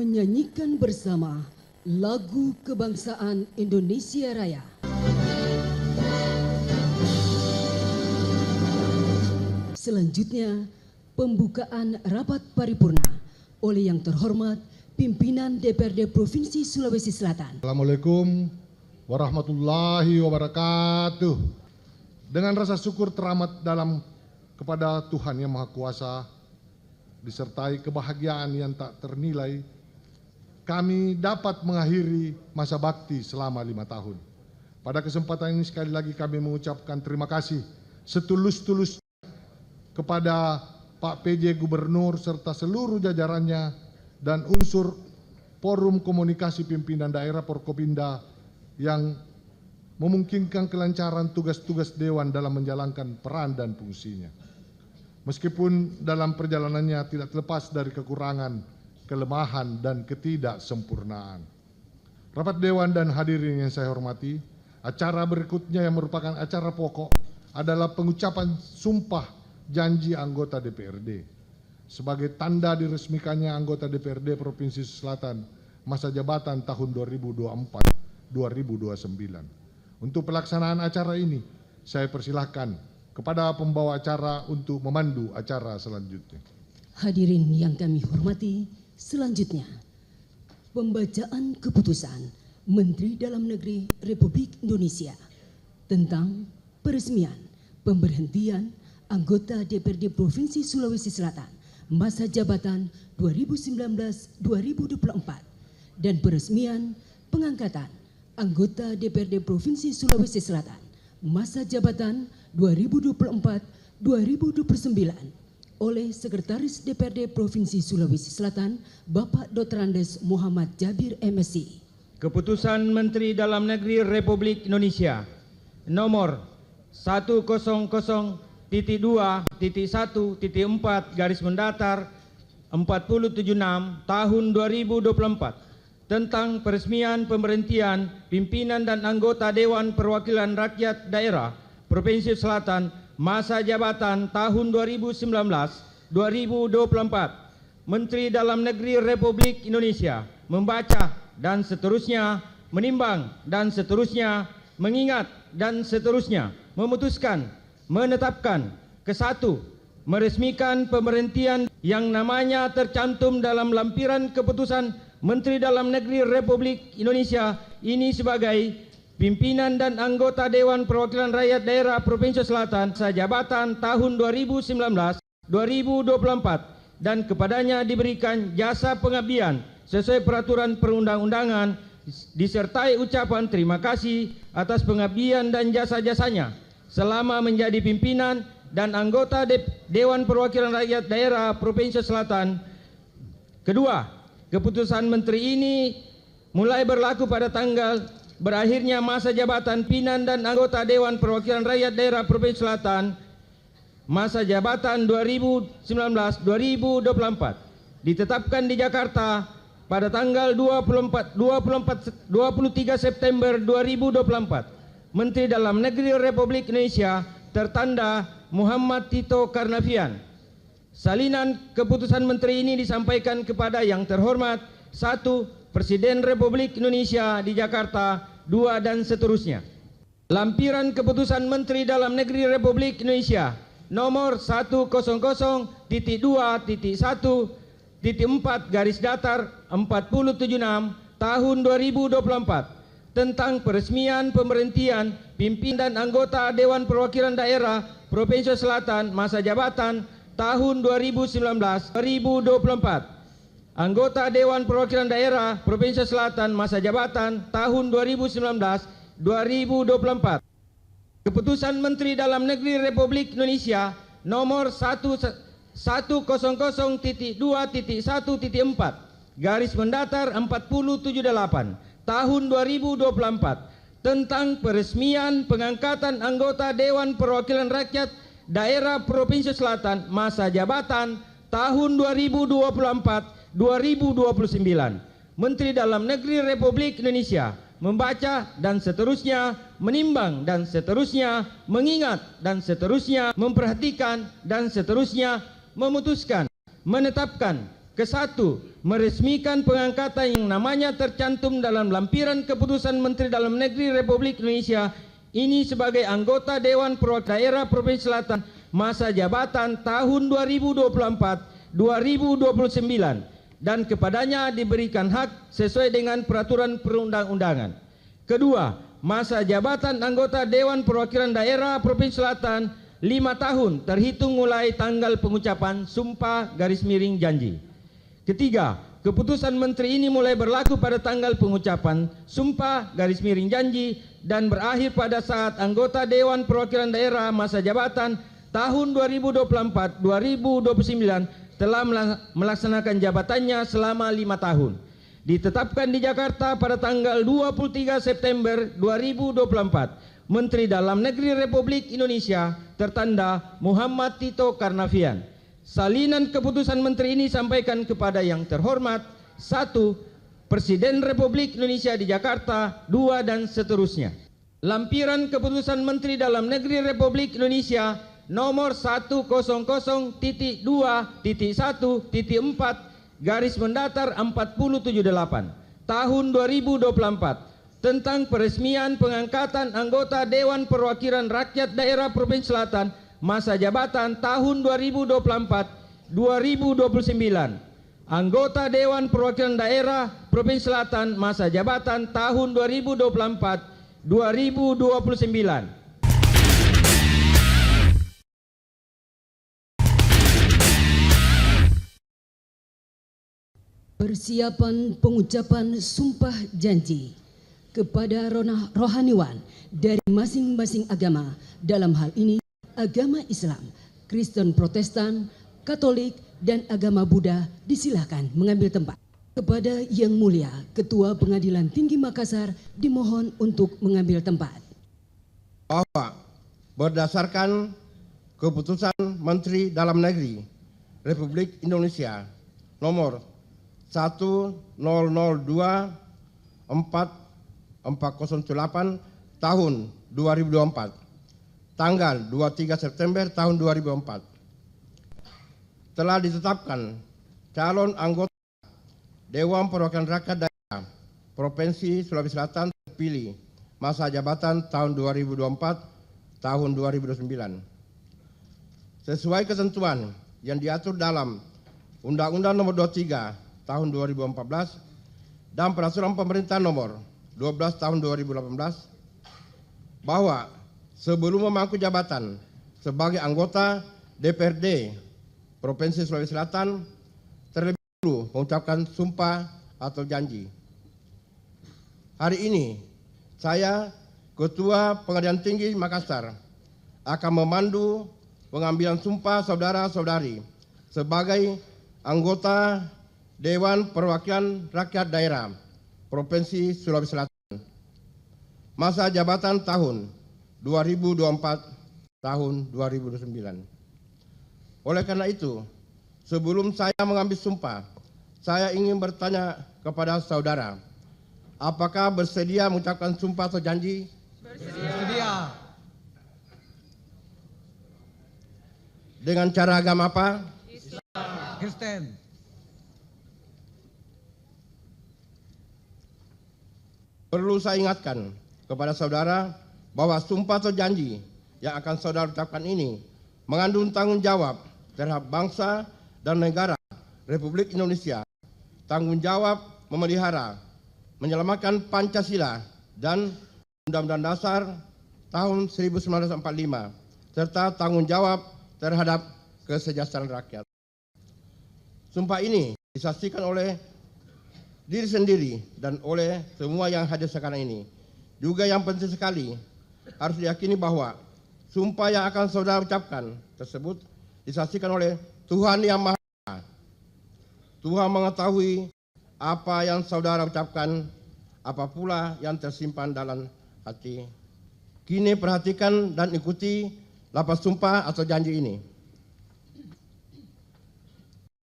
menyanyikan bersama lagu kebangsaan Indonesia Raya. Selanjutnya, pembukaan rapat paripurna oleh yang terhormat pimpinan DPRD Provinsi Sulawesi Selatan. Assalamualaikum warahmatullahi wabarakatuh. Dengan rasa syukur teramat dalam kepada Tuhan Yang Maha Kuasa, disertai kebahagiaan yang tak ternilai, kami dapat mengakhiri masa bakti selama 5 tahun. Pada kesempatan ini sekali lagi kami mengucapkan terima kasih setulus-tulusnya kepada Pak PJ Gubernur serta seluruh jajarannya dan unsur Forum Komunikasi Pimpinan Daerah Forkopimda yang memungkinkan kelancaran tugas-tugas Dewan dalam menjalankan peran dan fungsinya. Meskipun dalam perjalanannya tidak terlepas dari kekurangan, kelemahan, dan ketidaksempurnaan. Rapat Dewan dan hadirin yang saya hormati, acara berikutnya yang merupakan acara pokok adalah pengucapan sumpah janji anggota DPRD. Sebagai tanda diresmikannya anggota DPRD Provinsi Selatan masa jabatan tahun 2024-2029. Untuk pelaksanaan acara ini, saya persilahkan kepada pembawa acara untuk memandu acara selanjutnya. Hadirin yang kami hormati, selanjutnya pembacaan keputusan Menteri Dalam Negeri Republik Indonesia tentang peresmian pemberhentian anggota DPRD Provinsi Sulawesi Selatan masa jabatan 2019-2024 dan peresmian pengangkatan anggota DPRD Provinsi Sulawesi Selatan masa jabatan 2024-2029 oleh Sekretaris DPRD Provinsi Sulawesi Selatan Bapak Dr. Andes Muhammad Jabir MSI. Keputusan Menteri Dalam Negeri Republik Indonesia nomor 100.2.1.4 garis mendatar 4076 tahun 2024 tentang peresmian pemberhentian pimpinan dan anggota Dewan Perwakilan Rakyat Daerah Provinsi Selatan masa jabatan tahun 2019-2024. Menteri Dalam Negeri Republik Indonesia membaca dan seterusnya, menimbang dan seterusnya, mengingat dan seterusnya, memutuskan, menetapkan, ke-1, meresmikan pemberhentian yang namanya tercantum dalam lampiran keputusan Menteri Dalam Negeri Republik Indonesia ini sebagai pimpinan dan anggota Dewan Perwakilan Rakyat Daerah Provinsi Selatan masa jabatan tahun 2019-2024 dan kepadanya diberikan jasa pengabdian sesuai peraturan perundang-undangan disertai ucapan terima kasih atas pengabdian dan jasa-jasanya selama menjadi pimpinan dan anggota Dewan Perwakilan Rakyat Daerah Provinsi Selatan. Kedua, keputusan Menteri ini mulai berlaku pada tanggal berakhirnya masa jabatan pimpinan dan anggota Dewan Perwakilan Rakyat Daerah Provinsi Selatan masa jabatan 2019-2024 ditetapkan di Jakarta pada tanggal 23 September 2024. Menteri Dalam Negeri Republik Indonesia tertanda Muhammad Tito Karnavian. Salinan keputusan Menteri ini disampaikan kepada yang terhormat 1. Presiden Republik Indonesia di Jakarta, 2 dan seterusnya. Lampiran keputusan Menteri Dalam Negeri Republik Indonesia nomor 100.2.1.4 garis datar 4076 tahun 2024 tentang peresmian pemberhentian pimpinan dan anggota Dewan Perwakilan Daerah Provinsi Selatan masa jabatan tahun 2019-2024. Anggota Dewan Perwakilan Daerah Provinsi Selatan masa jabatan tahun 2019-2024. Keputusan Menteri Dalam Negeri Republik Indonesia nomor 100.2.1.4 garis mendatar 4078 tahun 2024 tentang peresmian pengangkatan anggota Dewan Perwakilan Rakyat Daerah Provinsi Selatan masa jabatan tahun 2024-2029. Menteri Dalam Negeri Republik Indonesia membaca dan seterusnya, menimbang dan seterusnya, mengingat dan seterusnya, memperhatikan dan seterusnya, memutuskan, menetapkan, Kesatu, meresmikan pengangkatan yang namanya tercantum dalam lampiran keputusan Menteri Dalam Negeri Republik Indonesia ini sebagai anggota Dewan Perwakilan Daerah Provinsi Selatan masa jabatan tahun 2024-2029 dan kepadanya diberikan hak sesuai dengan peraturan perundang-undangan. Kedua, masa jabatan anggota Dewan Perwakilan Daerah Provinsi Selatan 5 tahun terhitung mulai tanggal pengucapan sumpah garis miring janji. Ketiga, keputusan menteri ini mulai berlaku pada tanggal pengucapan sumpah garis miring janji dan berakhir pada saat anggota Dewan Perwakilan Daerah masa jabatan tahun 2024-2029 telah melaksanakan jabatannya selama 5 tahun. Ditetapkan di Jakarta pada tanggal 23 September 2024, Menteri Dalam Negeri Republik Indonesia tertanda Muhammad Tito Karnavian. Salinan keputusan menteri ini sampaikan kepada yang terhormat 1. Presiden Republik Indonesia di Jakarta, 2 dan seterusnya. Lampiran keputusan Menteri Dalam Negeri Republik Indonesia nomor 100.2.1.4 garis mendatar 4078 tahun 2024 tentang peresmian pengangkatan anggota Dewan Perwakilan Rakyat Daerah Provinsi Selatan masa jabatan tahun 2024-2029. Anggota Dewan Perwakilan Daerah Provinsi Selatan masa jabatan tahun 2024-2029. Persiapan pengucapan sumpah janji kepada rohaniwan dari masing-masing agama, dalam hal ini agama Islam, Kristen Protestan, Katolik, dan agama Buddha disilakan mengambil tempat. Kepada Yang Mulia Ketua Pengadilan Tinggi Makassar dimohon untuk mengambil tempat. Bahwa berdasarkan keputusan Menteri Dalam Negeri Republik Indonesia nomor 1002/408 tahun 2024 tanggal 23 September tahun 2004 telah ditetapkan calon anggota Dewan Perwakilan Rakyat Daerah Provinsi Sulawesi Selatan terpilih masa jabatan tahun 2024 tahun 2029 sesuai ketentuan yang diatur dalam Undang-Undang Nomor 23 tahun 2014 dan Peraturan Pemerintah Nomor 12 tahun 2018 bahwa sebelum memangku jabatan sebagai anggota DPRD Provinsi Sulawesi Selatan terlebih dahulu mengucapkan sumpah atau janji. Hari ini saya Ketua Pengadilan Tinggi Makassar akan memandu pengambilan sumpah saudara-saudari sebagai anggota Dewan Perwakilan Rakyat Daerah Provinsi Sulawesi Selatan masa jabatan tahun 2024 tahun 2029. Oleh karena itu, sebelum saya mengambil sumpah, saya ingin bertanya kepada saudara, apakah bersedia mengucapkan sumpah atau janji? Bersedia. Dengan cara agama apa? Islam. Kristen. Perlu saya ingatkan kepada saudara bahwa sumpah atau janji yang akan saudara ucapkan ini mengandung tanggung jawab terhadap bangsa dan negara Republik Indonesia, tanggung jawab memelihara, menyelamatkan Pancasila dan Undang-Undang Dasar tahun 1945, serta tanggung jawab terhadap kesejahteraan rakyat. Sumpah ini disaksikan oleh diri sendiri dan oleh semua yang hadir sekarang ini. Juga yang penting sekali, harus diyakini bahwa sumpah yang akan saudara ucapkan tersebut disaksikan oleh Tuhan Yang Maha Esa. Tuhan mengetahui apa yang saudara ucapkan, apa pula yang tersimpan dalam hati. Kini perhatikan dan ikuti lafaz sumpah atau janji ini.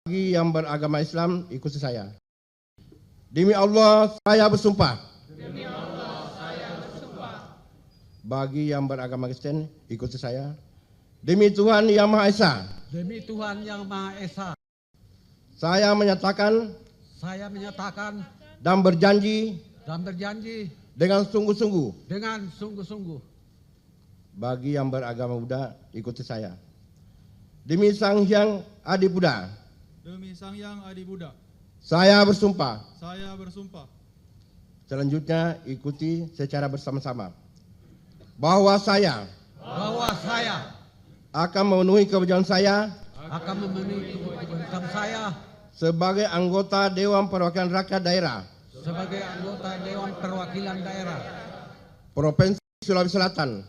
Bagi yang beragama Islam, ikuti saya. Demi Allah, saya bersumpah. Demi Allah, saya bersumpah. Bagi yang beragama Kristen, ikuti saya. Demi Tuhan Yang Maha Esa. Demi Tuhan Yang Maha Esa. Saya menyatakan dan berjanji dengan sungguh-sungguh bagi yang beragama Buddha, ikuti saya. Demi Sang Hyang Adi Buddha, saya bersumpah. Selanjutnya ikuti secara bersama-sama. Bahwa saya akan memenuhi kewajiban saya sebagai anggota Dewan Perwakilan Rakyat Daerah Provinsi Sulawesi Selatan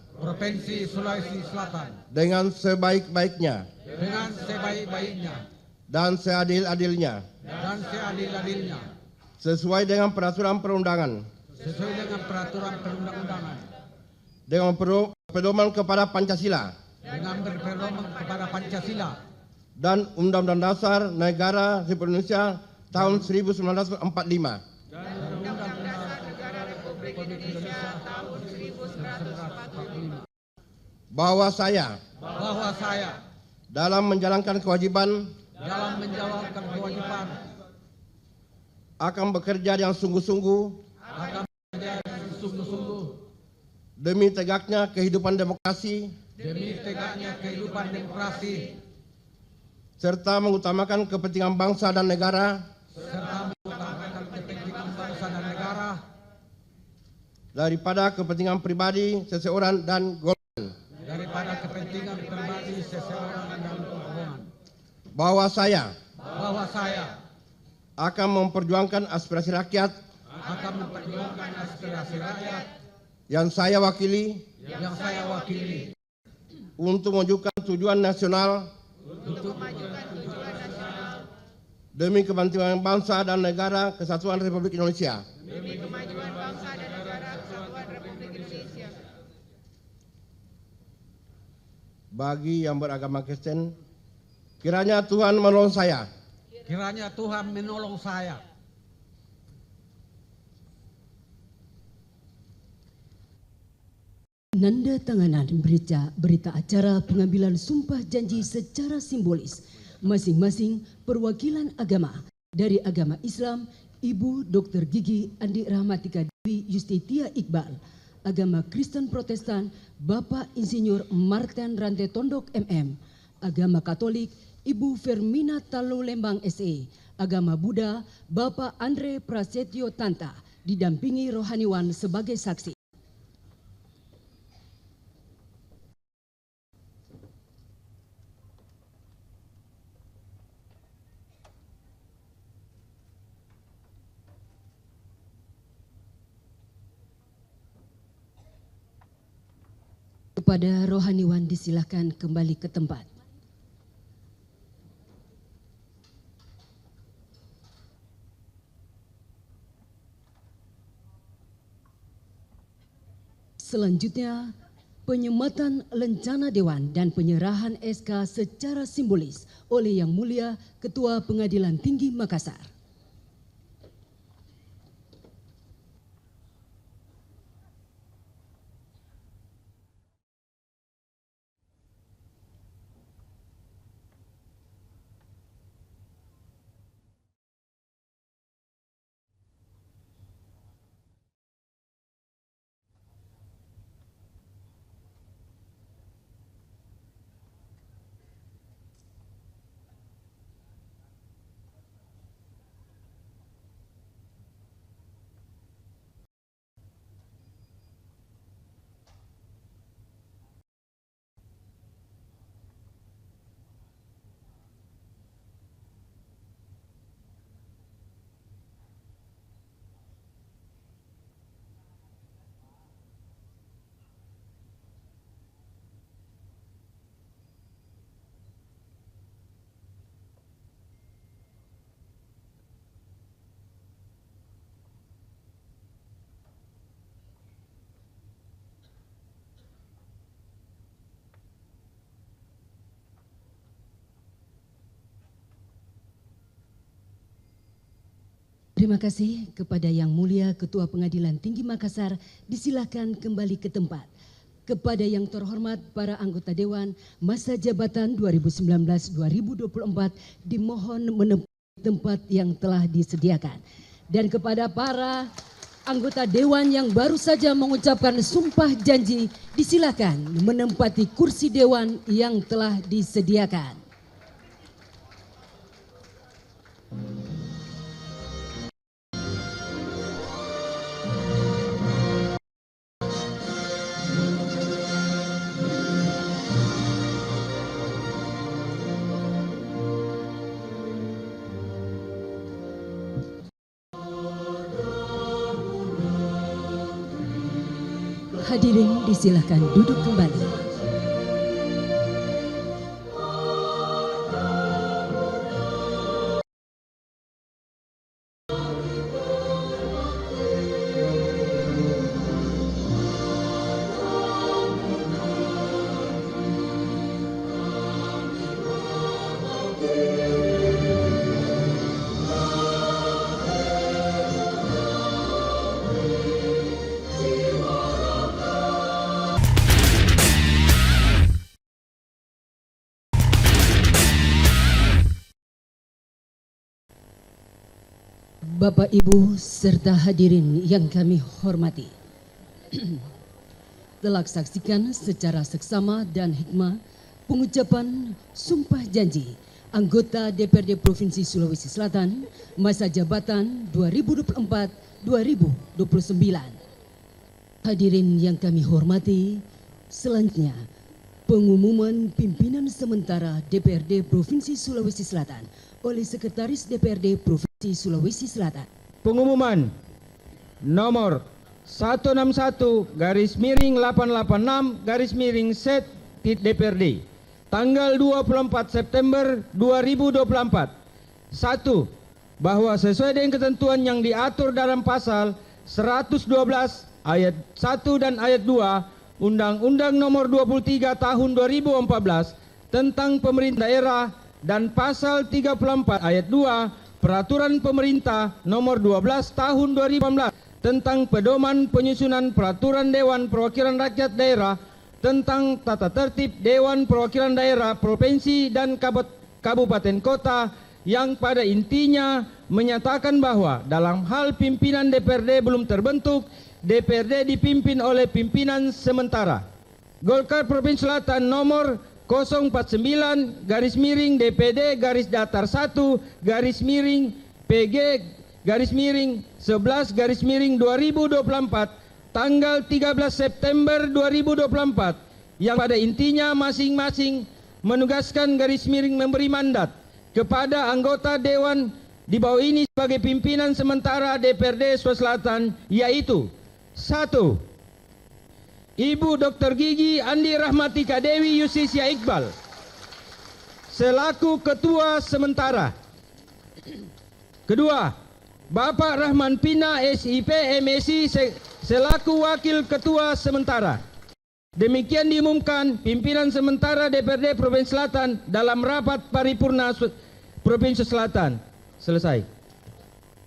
dengan sebaik-baiknya dan seadil-adilnya sesuai dengan peraturan perundangan dengan pedoman kepada Pancasila dan Undang-Undang Dasar Negara Republik Indonesia tahun 1945. Bahwa saya dalam menjalankan kewajiban akan bekerja dengan sungguh-sungguh demi tegaknya kehidupan demokrasi serta mengutamakan kepentingan bangsa dan negara daripada kepentingan pribadi seseorang dan golongan. Bahwa saya akan memperjuangkan aspirasi rakyat yang saya wakili untuk mewujudkan tujuan nasional demi kepentingan bangsa dan negara kesatuan Republik Indonesia. Bagi yang beragama Kristen, kiranya Tuhan menolong saya. Nanda tanganan berita acara pengambilan sumpah janji secara simbolis masing-masing perwakilan agama dari agama Islam Ibu Dr. Gigi Andi Rahmatika Dewi Yustitia Iqbal, agama Kristen Protestan Bapak Insinyur Martin Rante Tondok MM, agama Katolik Ibu Fermina Talu Lembang SE, agama Buddha Bapak Andre Prasetyo Tanta didampingi rohaniwan sebagai saksi. Kepada rohaniwan disilakan kembali ke tempat. Selanjutnya, penyematan lencana Dewan dan penyerahan SK secara simbolis oleh Yang Mulia Ketua Pengadilan Tinggi Makassar. Terima kasih kepada Yang Mulia Ketua Pengadilan Tinggi Makassar, disilakan kembali ke tempat. Kepada yang terhormat para anggota Dewan, masa jabatan 2019-2024 dimohon menempati tempat yang telah disediakan. Dan kepada para anggota dewan yang baru saja mengucapkan sumpah janji, disilakan menempati kursi dewan yang telah disediakan. Hadirin disilakan duduk kembali. Bapak, Ibu, serta hadirin yang kami hormati. Telah saksikan secara seksama dan hikmah pengucapan sumpah janji anggota DPRD Provinsi Sulawesi Selatan masa jabatan 2024-2029. Hadirin yang kami hormati, selanjutnya pengumuman pimpinan sementara DPRD Provinsi Sulawesi Selatan oleh Sekretaris DPRD Provinsi Sulawesi Selatan. Pengumuman nomor 161-886 DPRD tanggal 24 September 2024. 1. Bahwa sesuai dengan ketentuan yang diatur dalam pasal 112 ayat 1 dan ayat 2 Undang-Undang nomor 23 tahun 2014 tentang pemerintah daerah dan pasal 34 ayat 2 Peraturan Pemerintah nomor 12 tahun 2018 tentang pedoman penyusunan peraturan Dewan Perwakilan Rakyat Daerah tentang tata tertib Dewan Perwakilan Daerah Provinsi dan Kabupaten Kota yang pada intinya menyatakan bahwa dalam hal pimpinan DPRD belum terbentuk, DPRD dipimpin oleh pimpinan sementara. Golkar Provinsi Selatan nomor 089-PG-DPD-11-11/2024 tanggal 13 September 2024 yang pada intinya masing-masing menugaskan memberi mandat kepada anggota dewan di bawah ini sebagai pimpinan sementara DPRD Sulawesi Selatan, yaitu 1. Ibu Dr. Gigi Andi Rahmatika Dewi Yustisya Iqbal selaku Ketua Sementara. Kedua, Bapak Rahman Pina SIP MSI selaku Wakil Ketua Sementara. Demikian diumumkan pimpinan sementara DPRD Provinsi Selatan dalam rapat paripurna Provinsi Selatan. Selesai.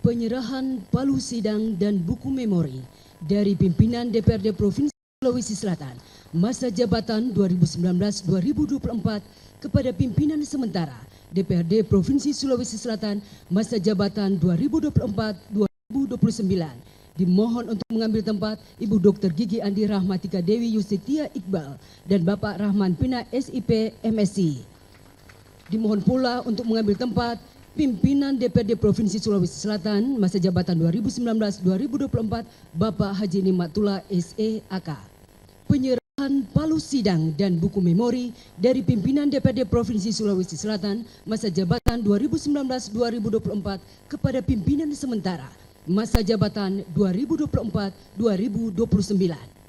Penyerahan palu sidang dan buku memori dari pimpinan DPRD Provinsi Sulawesi Selatan masa jabatan 2019-2024 kepada pimpinan sementara DPRD Provinsi Sulawesi Selatan masa jabatan 2024-2029. Dimohon untuk mengambil tempat Ibu Dr. Gigi Andi Rahmatika Dewi Yustisya Iqbal dan Bapak Rahman Pina SIP MSI. Dimohon pula untuk mengambil tempat pimpinan DPRD Provinsi Sulawesi Selatan masa jabatan 2019-2024 Bapak Haji Nimatullah SEAK. Penyerahan palu sidang dan buku memori dari pimpinan DPRD Provinsi Sulawesi Selatan masa jabatan 2019-2024 kepada pimpinan sementara masa jabatan 2024-2029.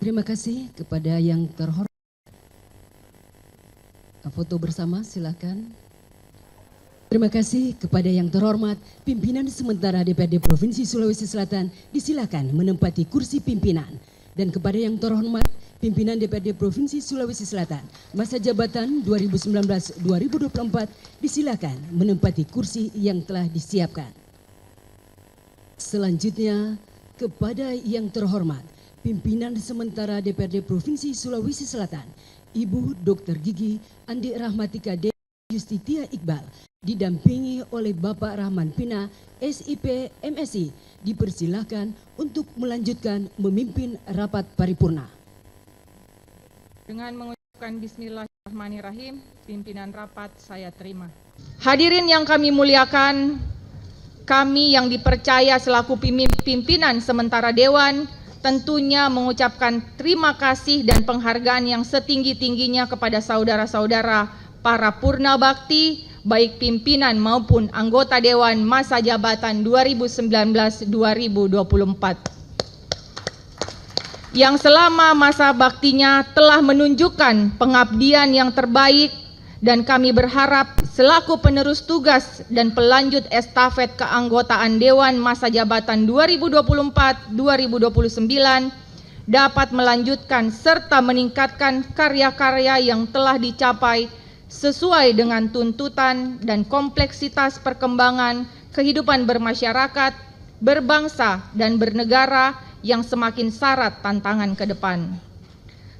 Terima kasih kepada yang terhormat. Foto bersama silakan. Terima kasih kepada yang terhormat pimpinan sementara DPRD Provinsi Sulawesi Selatan, disilakan menempati kursi pimpinan. Dan kepada yang terhormat pimpinan DPRD Provinsi Sulawesi Selatan masa jabatan 2019-2024, disilakan menempati kursi yang telah disiapkan. Selanjutnya kepada yang terhormat pimpinan sementara DPRD Provinsi Sulawesi Selatan, Ibu Dr. Gigi Andi Rahmatika Dewi Yustitia Iqbal, didampingi oleh Bapak Rahman Pina, SIP MSI, dipersilakan untuk melanjutkan memimpin rapat paripurna. Dengan mengucapkan Bismillahirrahmanirrahim, pimpinan rapat saya terima. Hadirin yang kami muliakan, kami yang dipercaya selaku pimpinan sementara Dewan tentunya mengucapkan terima kasih dan penghargaan yang setinggi-tingginya kepada saudara-saudara para purna bakti, baik pimpinan maupun anggota Dewan masa jabatan 2019-2024. Yang selama masa baktinya telah menunjukkan pengabdian yang terbaik, dan kami berharap selaku penerus tugas dan pelanjut estafet keanggotaan Dewan masa jabatan 2024-2029 dapat melanjutkan serta meningkatkan karya-karya yang telah dicapai sesuai dengan tuntutan dan kompleksitas perkembangan kehidupan bermasyarakat, berbangsa, dan bernegara yang semakin syarat tantangan ke depan.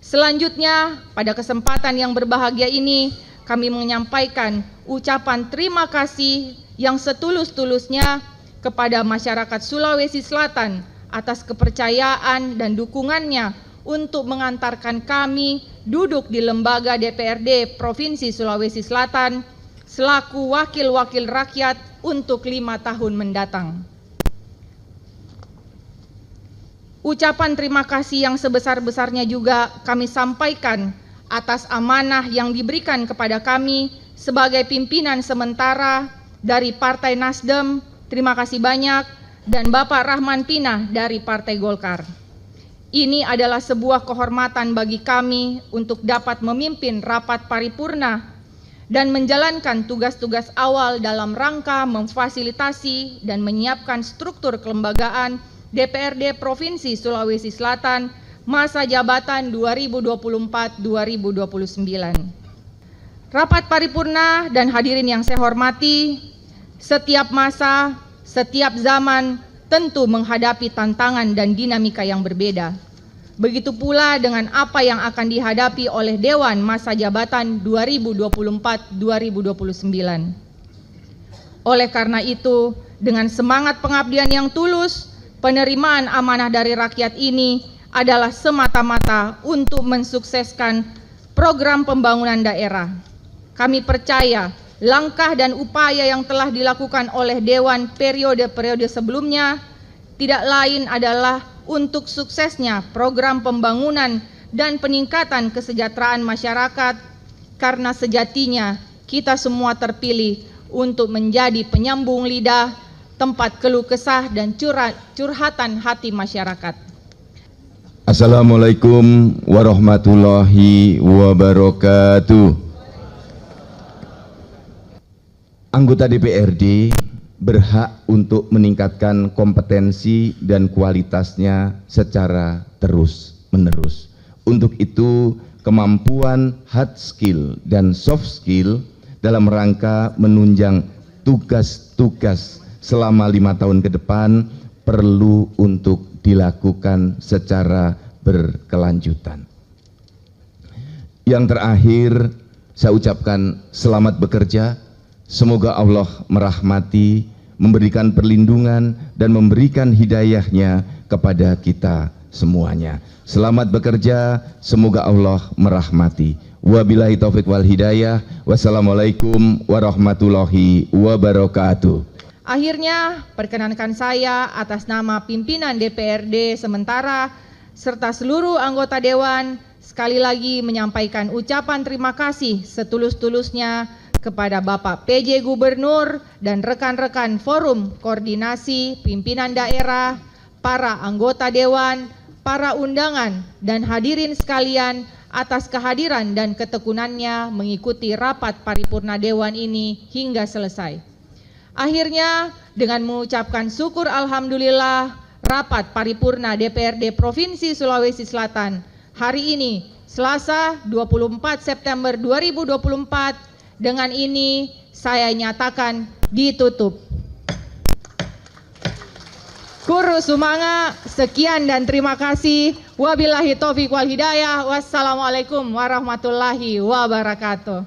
Selanjutnya, pada kesempatan yang berbahagia ini, kami menyampaikan ucapan terima kasih yang setulus-tulusnya kepada masyarakat Sulawesi Selatan atas kepercayaan dan dukungannya untuk mengantarkan kami duduk di lembaga DPRD Provinsi Sulawesi Selatan selaku wakil-wakil rakyat untuk 5 tahun mendatang. Ucapan terima kasih yang sebesar-besarnya juga kami sampaikan atas amanah yang diberikan kepada kami sebagai pimpinan sementara dari Partai Nasdem, terima kasih banyak, dan Bapak Rahman Pina dari Partai Golkar. Ini adalah sebuah kehormatan bagi kami untuk dapat memimpin rapat paripurna dan menjalankan tugas-tugas awal dalam rangka memfasilitasi dan menyiapkan struktur kelembagaan DPRD Provinsi Sulawesi Selatan masa jabatan 2024-2029. Rapat paripurna dan hadirin yang saya hormati, setiap masa, setiap zaman tentu menghadapi tantangan dan dinamika yang berbeda. Begitu pula dengan apa yang akan dihadapi oleh Dewan masa jabatan 2024-2029. Oleh karena itu, dengan semangat pengabdian yang tulus, penerimaan amanah dari rakyat ini adalah semata-mata untuk mensukseskan program pembangunan daerah. Kami percaya langkah dan upaya yang telah dilakukan oleh Dewan periode-periode sebelumnya tidak lain adalah untuk suksesnya program pembangunan dan peningkatan kesejahteraan masyarakat, karena sejatinya kita semua terpilih untuk menjadi penyambung lidah, tempat keluh kesah dan curhatan hati masyarakat. Assalamualaikum warahmatullahi wabarakatuh. Anggota DPRD berhak untuk meningkatkan kompetensi dan kualitasnya secara terus-menerus. Untuk itu, kemampuan hard skill dan soft skill dalam rangka menunjang tugas-tugas selama 5 tahun ke depan perlu untuk dilakukan secara berkelanjutan. Yang terakhir, saya ucapkan selamat bekerja. Semoga Allah merahmati, memberikan perlindungan, dan memberikan hidayahnya kepada kita semuanya. Selamat bekerja, semoga Allah merahmati. Wabillahi taufiq wal hidayah. Wassalamualaikum warahmatullahi wabarakatuh. Akhirnya, perkenankan saya atas nama pimpinan DPRD sementara serta seluruh anggota Dewan sekali lagi menyampaikan ucapan terima kasih setulus-tulusnya kepada Bapak PJ Gubernur dan rekan-rekan Forum Koordinasi Pimpinan Daerah, para anggota Dewan, para undangan, dan hadirin sekalian atas kehadiran dan ketekunannya mengikuti rapat paripurna Dewan ini hingga selesai. Akhirnya, dengan mengucapkan syukur alhamdulillah, rapat paripurna DPRD Provinsi Sulawesi Selatan hari ini, Selasa 24 September 2024, dengan ini saya nyatakan ditutup. Kuru Sumanga, sekian dan terima kasih. Wabillahi taufiq wal hidayah. Wassalamualaikum warahmatullahi wabarakatuh.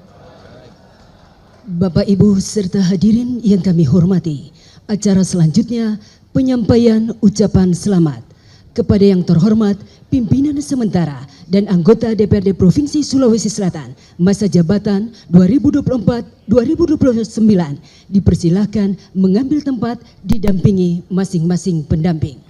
Bapak, Ibu, serta hadirin yang kami hormati, acara selanjutnya penyampaian ucapan selamat kepada yang terhormat pimpinan sementara dan anggota DPRD Provinsi Sulawesi Selatan masa jabatan 2024-2029. Dipersilakan mengambil tempat didampingi masing-masing pendamping.